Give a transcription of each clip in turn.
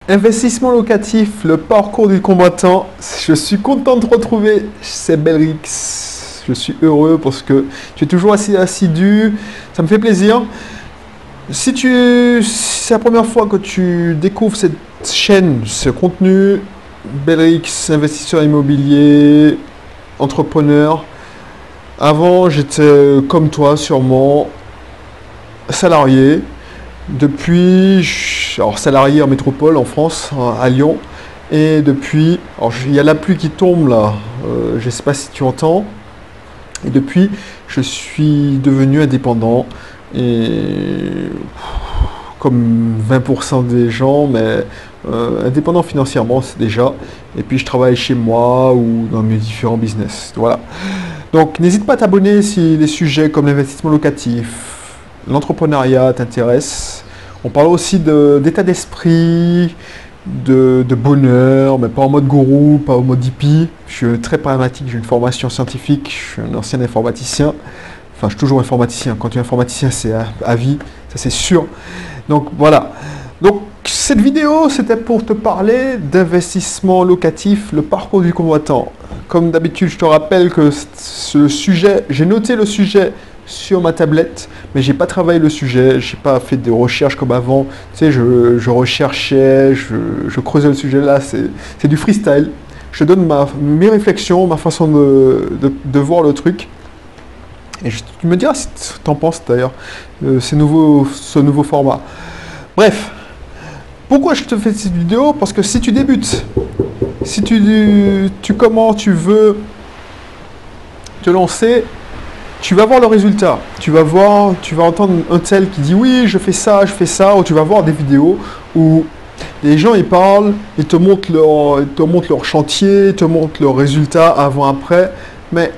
Investissement locatif, le parcours du combattant. Je suis content de te retrouver, c'est Belrix. Je suis heureux parce que tu es toujours assez assidu, ça me fait plaisir. Si c'est la première fois que tu découvres cette chaîne, ce contenu, Belrix, investisseur immobilier, entrepreneur. Avant, j'étais comme toi, sûrement salarié. Depuis, alors salarié en métropole en France, à Lyon, et depuis, alors il y a la pluie qui tombe là, je ne sais pas si tu entends, et depuis, je suis devenu indépendant, et comme 20% des gens, mais indépendant financièrement, c'est déjà, et puis je travaille chez moi ou dans mes différents business, voilà. Donc n'hésite pas à t'abonner si les sujets comme l'investissement locatif, l'entrepreneuriat t'intéresse. On parle aussi d'état d'esprit, de bonheur, mais pas en mode gourou, pas en mode hippie. Je suis très pragmatique, j'ai une formation scientifique, je suis un ancien informaticien. Enfin, je suis toujours informaticien. Quand tu es informaticien, c'est à vie, ça c'est sûr. Donc voilà. Donc cette vidéo, c'était pour te parler d'investissement locatif, le parcours du combattant. Comme d'habitude, je te rappelle que ce sujet, j'ai noté le sujet sur ma tablette, mais j'ai pas travaillé le sujet, j'ai pas fait de recherche comme avant. Tu sais, je recherchais, je creusais le sujet là, c'est du freestyle. Je donne mes réflexions, ma façon de voir le truc. Et tu me diras si tu en penses d'ailleurs, ce nouveau format. Bref, pourquoi je te fais cette vidéo? Parce que si tu débutes, si tu commences, tu veux te lancer, tu vas voir le résultat. Tu vas entendre un tel qui dit oui, je fais ça, ou tu vas voir des vidéos où les gens ils parlent, ils te montrent leur chantier, ils te montrent leurs résultats avant, après, mais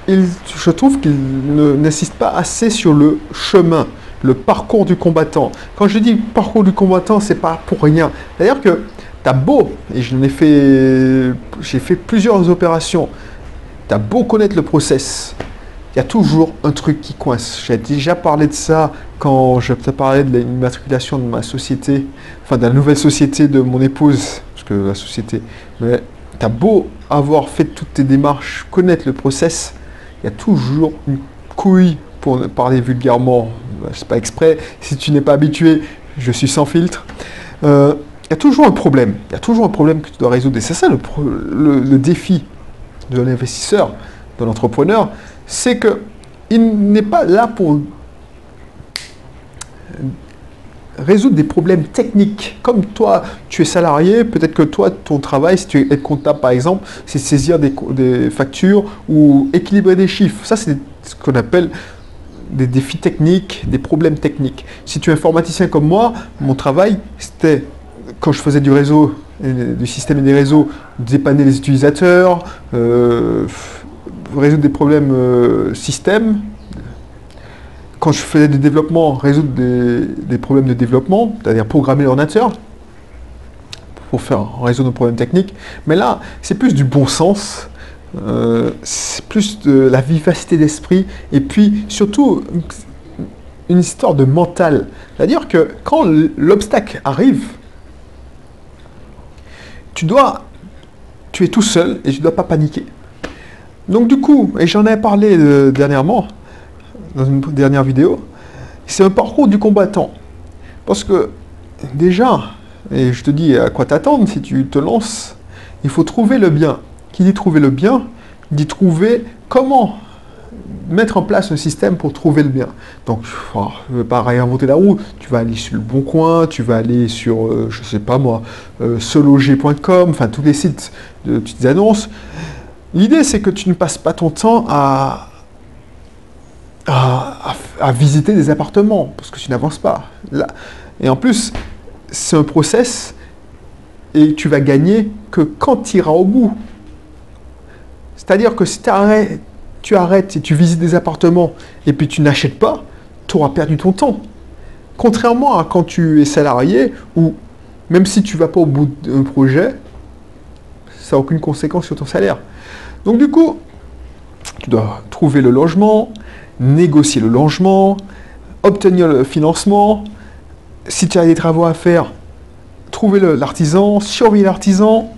je trouve qu'ils n'insistent pas assez sur le chemin, le parcours du combattant. Quand je dis parcours du combattant, c'est pas pour rien. D'ailleurs que t'as beau, et j'ai fait plusieurs opérations, t'as beau connaître le process, il y a toujours un truc qui coince. J'ai déjà parlé de ça quand je te parlais de l'immatriculation de ma société, enfin de la nouvelle société de mon épouse, parce que la société, mais tu as beau avoir fait toutes tes démarches, connaître le process, il y a toujours une couille, pour parler vulgairement, c'est pas exprès, si tu n'es pas habitué, je suis sans filtre. Il y a toujours un problème, que tu dois résoudre, et c'est ça le défi de l'investisseur, de l'entrepreneur, c'est qu'il n'est pas là pour résoudre des problèmes techniques. Comme toi, tu es salarié, peut-être que toi, ton travail, si tu es comptable par exemple, c'est saisir des factures ou équilibrer des chiffres. Ça, c'est ce qu'on appelle des défis techniques, des problèmes techniques. Si tu es informaticien comme moi, mon travail, c'était, quand je faisais du réseau, du système et des réseaux, dépanner les utilisateurs, résoudre des problèmes système. Quand je faisais des développements, résoudre des problèmes de développement, c'est-à-dire programmer l'ordinateur pour résoudre nos problèmes techniques. Mais là, c'est plus du bon sens, c'est plus de la vivacité d'esprit, et puis surtout une histoire de mental. C'est-à-dire que quand l'obstacle arrive, tu es tout seul et tu ne dois pas paniquer. Donc du coup, et j'en ai parlé dernièrement, dans une dernière vidéo, c'est un parcours du combattant. Parce que déjà, et je te dis à quoi t'attendre si tu te lances, il faut trouver le bien. Qui dit trouver le bien, dit trouver comment mettre en place un système pour trouver le bien. Donc, je ne veux pas réinventer la roue, tu vas aller sur Le Bon Coin, tu vas aller sur, je sais pas moi, seloger.com, enfin tous les sites de petites annonces. L'idée, c'est que tu ne passes pas ton temps à visiter des appartements, parce que tu n'avances pas. Là. Et en plus, c'est un process, et tu vas gagner que quand tu iras au bout. C'est-à-dire que si tu arrêtes et tu visites des appartements, et puis tu n'achètes pas, tu auras perdu ton temps. Contrairement à quand tu es salarié, où même si tu ne vas pas au bout d'un projet, ça n'a aucune conséquence sur ton salaire. Donc du coup, tu dois trouver le logement, négocier le logement, obtenir le financement. Si tu as des travaux à faire, trouver l'artisan, surveiller l'artisan.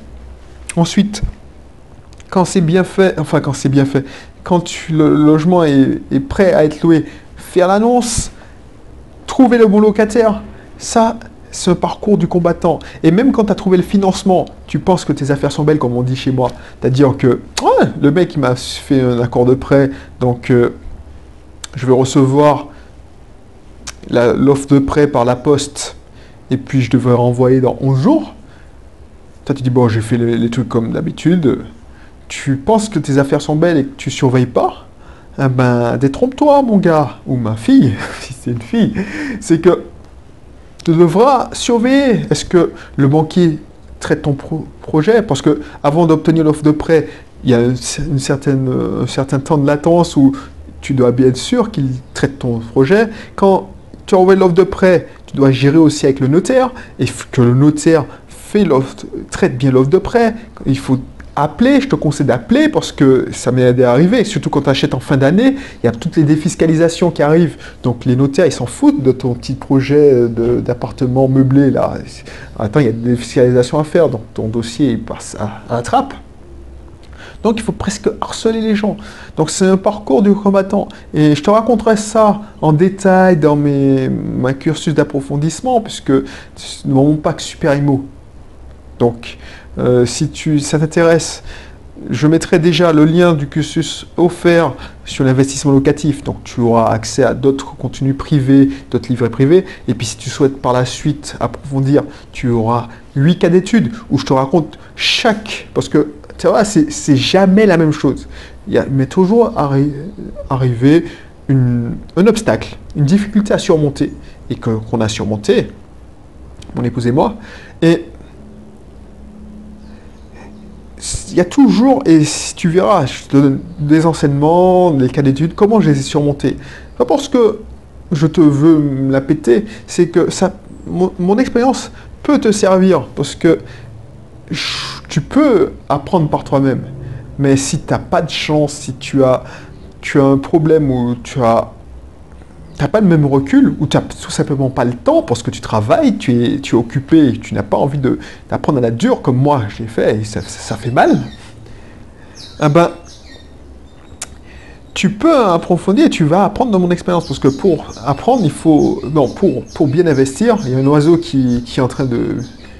Ensuite, quand c'est bien fait, quand le logement est prêt à être loué, faire l'annonce, trouver le bon locataire, ça, c'est un parcours du combattant. Et même quand tu as trouvé le financement, tu penses que tes affaires sont belles, comme on dit chez moi. C'est-à-dire que ouais, le mec, il m'a fait un accord de prêt, donc je vais recevoir l'offre de prêt par la poste, et puis je devrais renvoyer dans 11 jours. Toi, tu dis, bon, j'ai fait les trucs comme d'habitude. Tu penses que tes affaires sont belles et que tu surveilles pas, eh ben, détrompe-toi, mon gars, ou ma fille, si c'est une fille. C'est que tu devras surveiller. Est-ce que le banquier traite ton projet? Parce que avant d'obtenir l'offre de prêt, il y a un certain temps de latence où tu dois bien être sûr qu'il traite ton projet. Quand tu envoies l'offre de prêt, tu dois gérer aussi avec le notaire et que le notaire traite bien l'offre de prêt. Il faut appeler, je te conseille d'appeler parce que ça m'est arrivé, surtout quand tu achètes en fin d'année, il y a toutes les défiscalisations qui arrivent. Donc les notaires, ils s'en foutent de ton petit projet d'appartement meublé là. Attends, il y a des défiscalisations à faire, donc ton dossier il passe à la trappe. Donc il faut presque harceler les gens. Donc c'est un parcours du combattant. Et je te raconterai ça en détail dans ma cursus d'approfondissement, puisque c'est mon pack Super Immo. Donc si ça t'intéresse, je mettrai déjà le lien du cursus offert sur l'investissement locatif. Donc tu auras accès à d'autres contenus privés, d'autres livrets privés. Et puis si tu souhaites par la suite approfondir, tu auras 8 cas d'études où je te raconte parce que tu vois, c'est jamais la même chose. Mais toujours arriver un obstacle, une difficulté à surmonter, et qu'on a surmonté, mon épouse et moi. Et il y a toujours, et si tu verras, je te donne des enseignements, des cas d'études, comment je les ai surmontés. Pas parce que je te veux me la péter, c'est que mon expérience peut te servir, parce que tu peux apprendre par toi-même. Mais si tu n'as pas de chance, si tu as un problème où tu n'as pas le même recul, ou tu n'as tout simplement pas le temps parce que tu travailles, tu es occupé, et tu n'as pas envie d'apprendre à la dure comme moi j'ai fait, et ça fait mal, eh ben, tu peux approfondir et tu vas apprendre dans mon expérience. Parce que pour apprendre, pour bien investir, il y a un oiseau qui est en train de...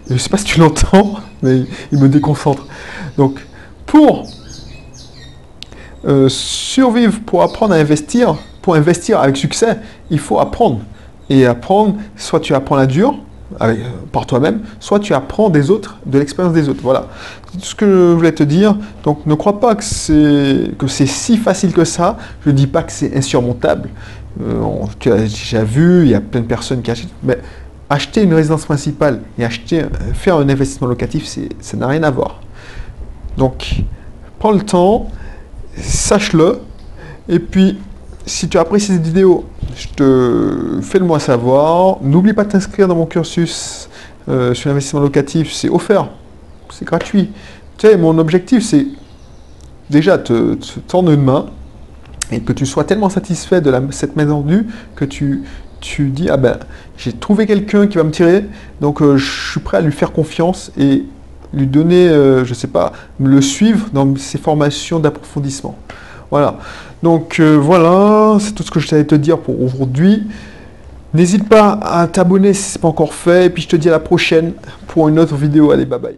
Je ne sais pas si tu l'entends, mais il me déconcentre. Donc, pour survivre, pour apprendre à investir, pour investir avec succès, il faut apprendre. Et apprendre, soit tu apprends la dure, par toi-même, soit tu apprends des autres, de l'expérience des autres. Voilà. C'est ce que je voulais te dire. Donc, ne crois pas que c'est si facile que ça. Je ne dis pas que c'est insurmontable. Tu as déjà vu, il y a plein de personnes qui achètent. Mais acheter une résidence principale et faire un investissement locatif, ça n'a rien à voir. Donc, prends le temps, sache-le, et puis, si tu as apprécié cette vidéo, fais-le moi savoir. N'oublie pas de t'inscrire dans mon cursus sur l'investissement locatif, c'est offert, c'est gratuit. Tu sais, mon objectif, c'est déjà te tendre une main et que tu sois tellement satisfait de cette main tendue que tu dis, ah ben, j'ai trouvé quelqu'un qui va me tirer, donc je suis prêt à lui faire confiance et lui donner, je sais pas, le suivre dans ses formations d'approfondissement. Voilà. Donc voilà, c'est tout ce que je savais te dire pour aujourd'hui. N'hésite pas à t'abonner si ce n'est pas encore fait, et puis je te dis à la prochaine pour une autre vidéo. Allez, bye bye.